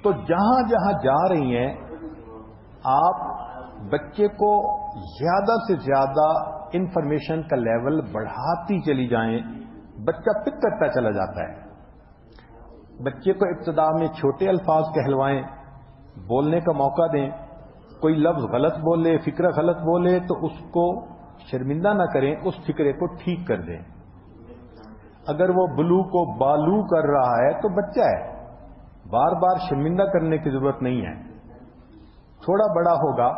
تو جہاں جہاں جا رہی ہیں آپ بچے کو زیادہ سے زیادہ انفارمیشن کا لیول بڑھاتی چلی جائیں، بچہ پک کرتا چلا جاتا ہے۔ بچے کو ابتدا میں چھوٹے الفاظ کہلوائیں، بولنے کا موقع دیں، کوئی لفظ غلط بولے، فکرہ غلط بولے تو اس کو شرمندہ نہ کریں، اس فکرے کو ٹھیک کر دیں۔ اگر وہ بلو کو بالو کر رہا ہے تو بچہ ہے، بار بار شرمندہ کرنے کی ضرورت نہیں ہے۔ تھوڑا بڑا ہوگا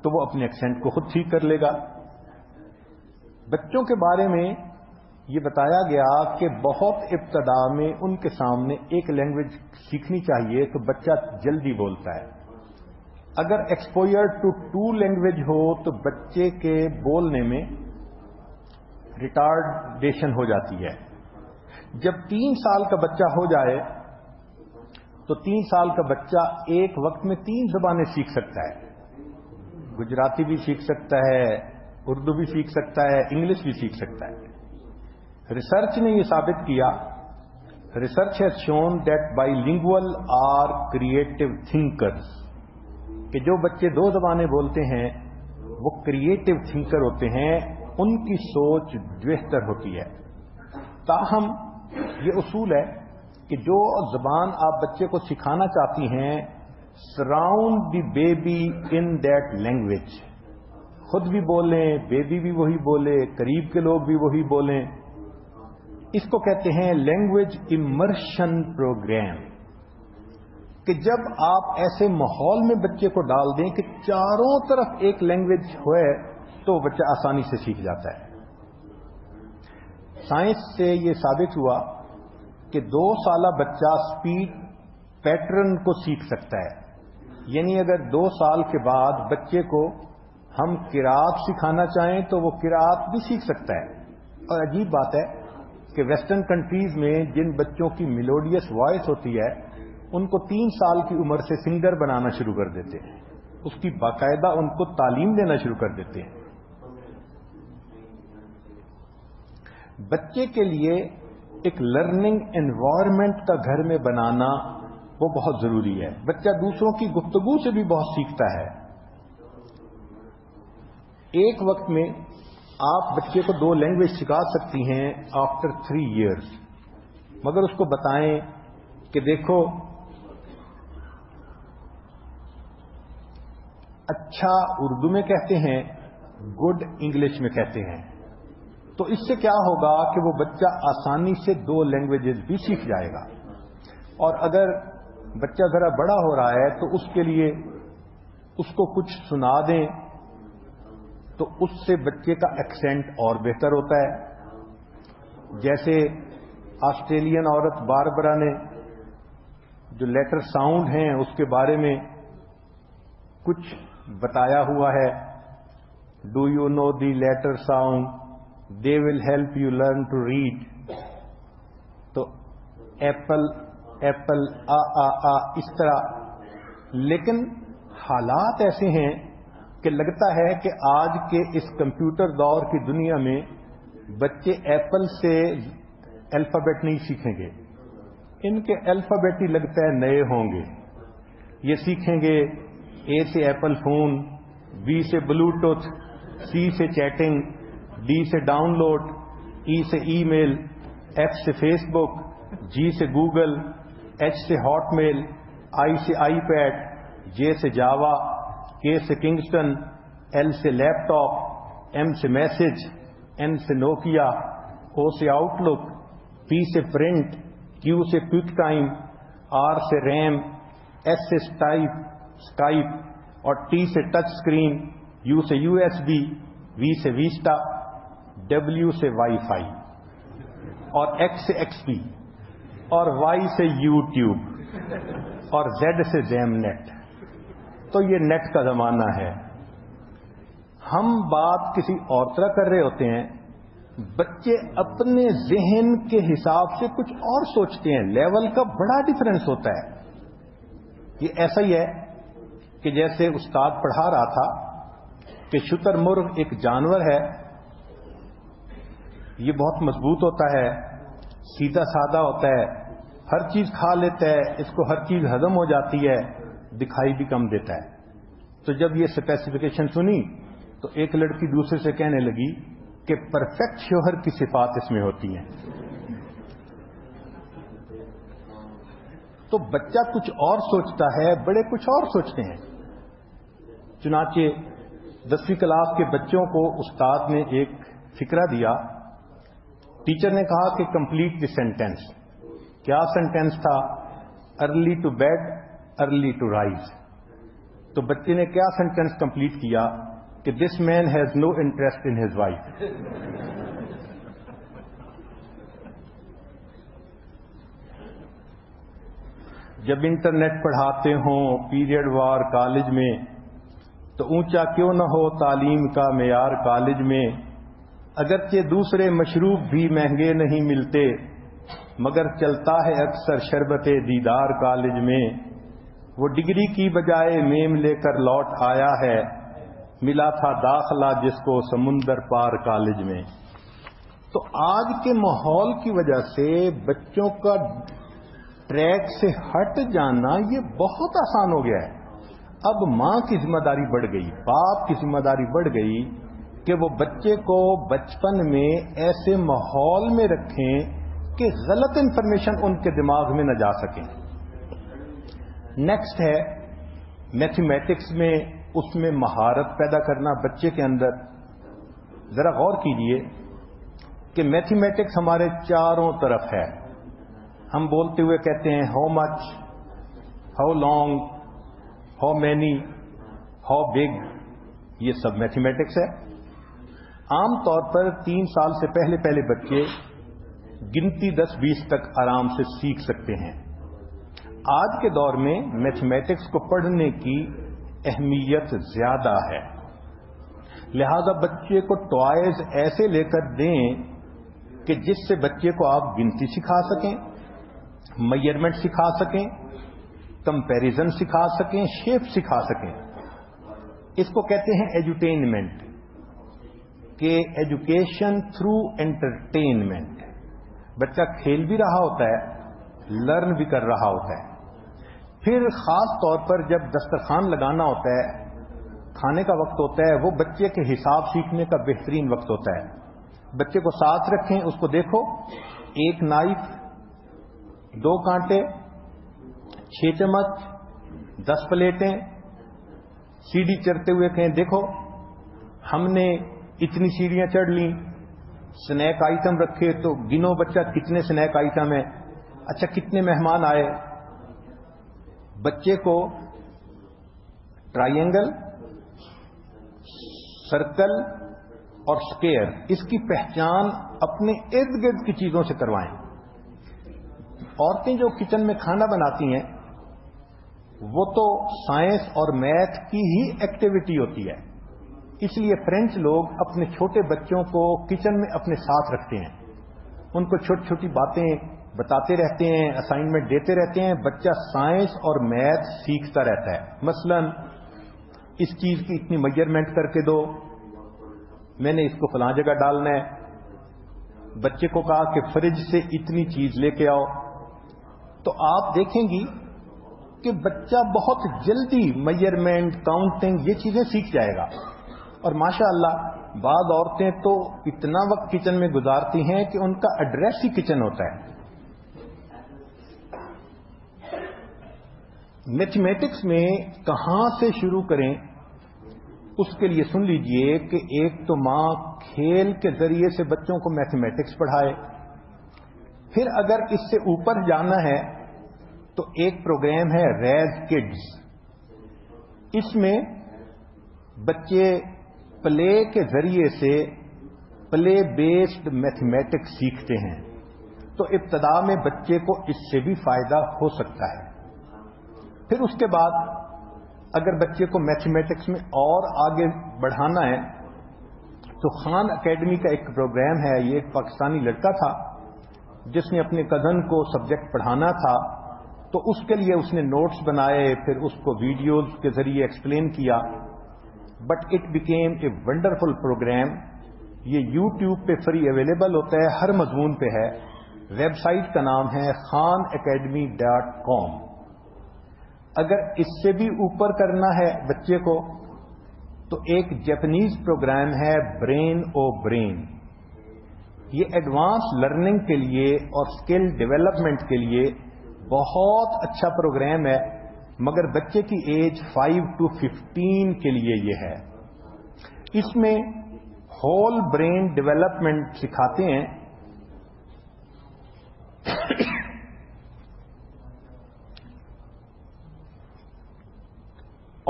تو وہ اپنے ایکسنٹ کو خود ٹھیک کر لے گا۔ بچوں کے بارے میں یہ بتایا گیا کہ بہت ابتدا میں ان کے سامنے ایک لینگویج سیکھنی چاہیے تو بچہ جلدی بولتا ہے۔ اگر ایکسپوئر ٹو 2 لینگویج ہو تو بچے کے بولنے میں ریٹارڈیشن ہو جاتی ہے۔ جب 3 سال کا بچہ ہو جائے تو 3 سال کا بچہ ایک وقت میں 3 زبانیں سیکھ سکتا ہے، گجراتی بھی سیکھ سکتا ہے، اردو بھی سیکھ سکتا ہے، انگلش بھی سیکھ سکتا ہے۔ ریسرچ نے یہ ثابت کیا، research has shown that bilingual are creative thinkers, کہ جو بچے 2 زبانیں بولتے ہیں وہ کریٹو تھنکر ہوتے ہیں، ان کی سوچ بہتر ہوتی ہے۔ تاہم یہ اصول ہے کہ جو زبان آپ بچے کو سکھانا چاہتی ہیں، surround the baby in that language, خود بھی بولیں، بیبی بھی وہی بولے، قریب کے لوگ بھی وہی بولیں۔ اس کو کہتے ہیں لینگویج امرشن پروگرام، کہ جب آپ ایسے ماحول میں بچے کو ڈال دیں کہ چاروں طرف ایک لینگویج ہوئے تو بچہ آسانی سے سیکھ جاتا ہے۔ سائنس سے یہ ثابت ہوا کہ 2 سالہ بچہ سپیڈ پیٹرن کو سیکھ سکتا ہے، یعنی اگر 2 سال کے بعد بچے کو ہم قرات سکھانا چاہیں تو وہ قرات بھی سیکھ سکتا ہے۔ اور عجیب بات ہے کہ ویسٹرن کنٹریز میں جن بچوں کی میلوڈیس وائس ہوتی ہے ان کو 3 سال کی عمر سے سنگر بنانا شروع کر دیتے ہیں، اس کی باقاعدہ ان کو تعلیم دینا شروع کر دیتے ہیں۔ بچے کے لیے ایک لرننگ انوائرمنٹ کا گھر میں بنانا وہ بہت ضروری ہے۔ بچہ دوسروں کی گفتگو سے بھی بہت سیکھتا ہے۔ ایک وقت میں آپ بچے کو 2 لینگویج سکھا سکتی ہیں آفٹر 3 ایئرس، مگر اس کو بتائیں کہ دیکھو اچھا اردو میں کہتے ہیں، گڈ انگلش میں کہتے ہیں، تو اس سے کیا ہوگا کہ وہ بچہ آسانی سے 2 لینگویجز بھی سیکھ جائے گا۔ اور اگر بچہ ذرا بڑا ہو رہا ہے تو اس کے لیے اس کو کچھ سنا دیں تو اس سے بچے کا ایکسنٹ اور بہتر ہوتا ہے۔ جیسے آسٹریلین عورت باربرا نے جو لیٹر ساؤنڈ ہیں اس کے بارے میں کچھ بتایا ہوا ہے، do you know the letter sound they will help you learn to read, تو ایپل ایپل آ اس طرح۔ لیکن حالات ایسے ہیں کہ لگتا ہے کہ آج کے اس کمپیوٹر دور کی دنیا میں بچے ایپل سے الفابیٹ نہیں سیکھیں گے، ان کے الفابیٹ ہی لگتا ہے نئے ہوں گے۔ یہ سیکھیں گے اے سے ایپل فون، بی سے بلوٹوتھ، سی سے چیٹنگ، ڈی سے ڈاؤن لوڈ، ای سے ای میل، ایف سے فیس بک، جی سے گوگل، ایچ سے ہاٹ میل، آئی سے آئی پیڈ، جے سے جاوا، کے سے کنگسٹن، ایل سے لیپ ٹاپ، ایم سے میسج، این سے نوکیا، او سے آؤٹ لک، پی سے پرنٹ، کیو سے کوئک ٹائم، آر سے ریم، ایس سے اسکائپ اور ٹی سے ٹچ اسکرین، یو سے یو ایس بی، وی سے ویسٹا، ڈبلیو سے وائی فائی اور ایکس سے ایکس پی اور وائی سے یوٹیوب اور زیڈ سے زیم نیٹ۔ تو یہ نیٹ کا زمانہ ہے۔ ہم بات کسی اور طرح کر رہے ہوتے ہیں، بچے اپنے ذہن کے حساب سے کچھ اور سوچتے ہیں، لیول کا بڑا ڈفرنس ہوتا ہے۔ یہ ایسا ہی ہے کہ جیسے استاد پڑھا رہا تھا کہ شتر مرغ ایک جانور ہے، یہ بہت مضبوط ہوتا ہے، سیدھا سادہ ہوتا ہے، ہر چیز کھا لیتا ہے، اس کو ہر چیز ہضم ہو جاتی ہے، دکھائی بھی کم دیتا ہے۔ تو جب یہ اسپیسیفکیشن سنی تو ایک لڑکی دوسرے سے کہنے لگی کہ پرفیکٹ شوہر کی صفات اس میں ہوتی ہیں۔ تو بچہ کچھ اور سوچتا ہے، بڑے کچھ اور سوچتے ہیں۔ چنانچہ 10ویں کلاس کے بچوں کو استاد نے ایک فقرہ دیا۔ ٹیچر نے کہا کہ کمپلیٹ دی سینٹینس۔ کیا سینٹینس تھا؟ Early to bed early to rise. تو بچے نے کیا سینٹینس کمپلیٹ کیا کہ this man has no interest in his wife. جب انٹرنیٹ پڑھاتے ہوں پیریڈ وار کالج میں تو اونچا کیوں نہ ہو تعلیم کا معیار کالج میں، اگرچہ دوسرے مشروب بھی مہنگے نہیں ملتے مگر چلتا ہے اکثر شربت دیدار کالج میں۔ وہ ڈگری کی بجائے میم لے کر لوٹ آیا ہے، ملا تھا داخلہ جس کو سمندر پار کالج میں۔ تو آج کے ماحول کی وجہ سے بچوں کا ٹریک سے ہٹ جانا یہ بہت آسان ہو گیا ہے۔ اب ماں کی ذمہ داری بڑھ گئی، باپ کی ذمہ داری بڑھ گئی کہ وہ بچے کو بچپن میں ایسے ماحول میں رکھیں کہ غلط انفارمیشن ان کے دماغ میں نہ جا سکیں۔ نیکسٹ ہے میتھمیٹکس میں، اس میں مہارت پیدا کرنا بچے کے اندر۔ ذرا غور کیجئے کہ میتھمیٹکس ہمارے چاروں طرف ہے۔ ہم بولتے ہوئے کہتے ہیں how much, how long, how many, how big, یہ سب میتھمیٹکس ہے۔ عام طور پر 3 سال سے پہلے بچے گنتی 10-20 تک آرام سے سیکھ سکتے ہیں۔ آج کے دور میں میتھمیٹکس کو پڑھنے کی اہمیت زیادہ ہے، لہذا بچے کو ٹوائز ایسے لے کر دیں کہ جس سے بچے کو آپ گنتی سکھا سکیں، میئرمنٹ سکھا سکیں، کمپیریزن سکھا سکیں، شیپ سکھا سکیں۔ اس کو کہتے ہیں ایجوٹینمنٹ، کہ ایجوکیشن تھرو انٹرٹینمنٹ۔ بچہ کھیل بھی رہا ہوتا ہے، لرن بھی کر رہا ہوتا ہے۔ پھر خاص طور پر جب دسترخوان لگانا ہوتا ہے، کھانے کا وقت ہوتا ہے، وہ بچے کے حساب سیکھنے کا بہترین وقت ہوتا ہے۔ بچے کو ساتھ رکھیں، اس کو دیکھو، 1 نائف، 2 کانٹے، 6 چمچ، 10 پلیٹیں، سیڑھی چڑھتے ہوئے کہیں دیکھو ہم نے اتنی سیڑھیاں چڑھ لیں، سنیک آئٹم رکھے تو گنو بچہ کتنے سنیک آئٹم ہیں، اچھا کتنے مہمان آئے۔ بچے کو ٹرائینگل، سرکل اور سکوئر، اس کی پہچان اپنے ارد گرد کی چیزوں سے کروائیں۔ عورتیں جو کچن میں کھانا بناتی ہیں وہ تو سائنس اور میتھ کی ہی ایکٹیویٹی ہوتی ہے، اس لیے فرینچ لوگ اپنے چھوٹے بچوں کو کچن میں اپنے ساتھ رکھتے ہیں، ان کو چھوٹی چھوٹی باتیں بتاتے رہتے ہیں، اسائنمنٹ دیتے رہتے ہیں، بچہ سائنس اور میتھ سیکھتا رہتا ہے۔ مثلا اس چیز کی اتنی میجرمنٹ کر کے دو، میں نے اس کو فلاں جگہ ڈالنا ہے، بچے کو کہا کہ فریج سے اتنی چیز لے کے آؤ، تو آپ دیکھیں گی کہ بچہ بہت جلدی میجرمنٹ، کاؤنٹنگ، یہ چیزیں سیکھ جائے گا۔ اور ماشاءاللہ بعض عورتیں تو اتنا وقت کچن میں گزارتی ہیں کہ ان کا ایڈریس ہی کچن ہوتا ہے۔ میتھمیٹکس میں کہاں سے شروع کریں اس کے لیے سن لیجئے کہ ایک تو ماں کھیل کے ذریعے سے بچوں کو میتھمیٹکس پڑھائے، پھر اگر اس سے اوپر جانا ہے تو ایک پروگرام ہے ریز کڈز، اس میں بچے پلے کے ذریعے سے پلے بیسڈ میتھمیٹکس سیکھتے ہیں، تو ابتدا میں بچے کو اس سے بھی فائدہ ہو سکتا ہے۔ پھر اس کے بعد اگر بچے کو میتھمیٹکس میں اور آگے بڑھانا ہے تو خان اکیڈمی کا ایک پروگرام ہے، یہ ایک پاکستانی لڑکا تھا جس نے اپنے کزن کو سبجیکٹ پڑھانا تھا، تو اس کے لیے اس نے نوٹس بنائے، پھر اس کو ویڈیوز کے ذریعے ایکسپلین کیا، but it became a wonderful program. یہ یوٹیوب پہ فری اویلیبل ہوتا ہے، ہر مضمون پہ ہے، ویب سائٹ کا نام ہے khanacademy.com. اگر اس سے بھی اوپر کرنا ہے بچے کو تو ایک جاپنیز پروگرام ہے برین او برین. یہ ایڈوانس لرننگ کے لیے اور اسکل ڈیولپمنٹ کے لیے بہت اچھا پروگرام ہے، مگر بچے کی ایج 5 to 15 کے لیے یہ ہے. اس میں ہول برین ڈیولپمنٹ سکھاتے ہیں.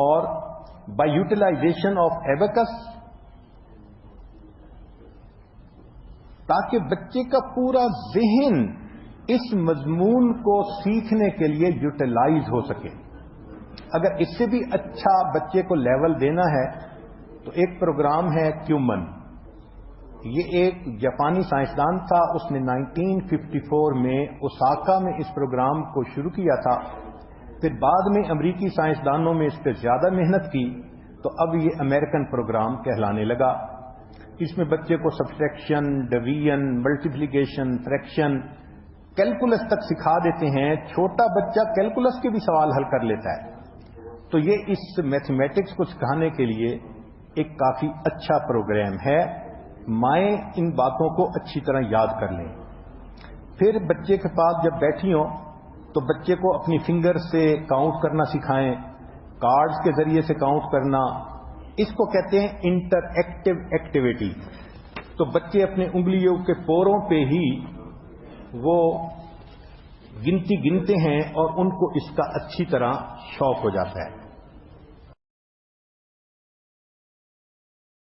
اور بائی یوٹیلائزیشن آف ایبیکس، تاکہ بچے کا پورا ذہن اس مضمون کو سیکھنے کے لیے یوٹیلائز ہو سکے. اگر اس سے بھی اچھا بچے کو لیول دینا ہے تو ایک پروگرام ہے کیومن. یہ ایک جاپانی سائنسدان تھا، اس نے 1954 میں اوساکا میں اس پروگرام کو شروع کیا تھا. پھر بعد میں امریکی سائنسدانوں میں اس پہ زیادہ محنت کی تو اب یہ امریکن پروگرام کہلانے لگا. اس میں بچے کو subtraction, division, multiplication, friction, calculus تک سکھا دیتے ہیں. چھوٹا بچہ کیلکولس کے بھی سوال حل کر لیتا ہے. تو یہ اس میتھمیٹکس کو سکھانے کے لیے ایک کافی اچھا پروگرام ہے. مائیں ان باتوں کو اچھی طرح یاد کر لیں. پھر بچے کے پاس جب بیٹھی ہوں تو بچے کو اپنی فنگر سے کاؤنٹ کرنا سکھائیں، کارڈز کے ذریعے سے کاؤنٹ کرنا. اس کو کہتے ہیں انٹر ایکٹیو ایکٹیویٹی. تو بچے اپنے انگلیوں کے پوروں پہ ہی وہ گنتی گنتے ہیں اور ان کو اس کا اچھی طرح شوق ہو جاتا ہے.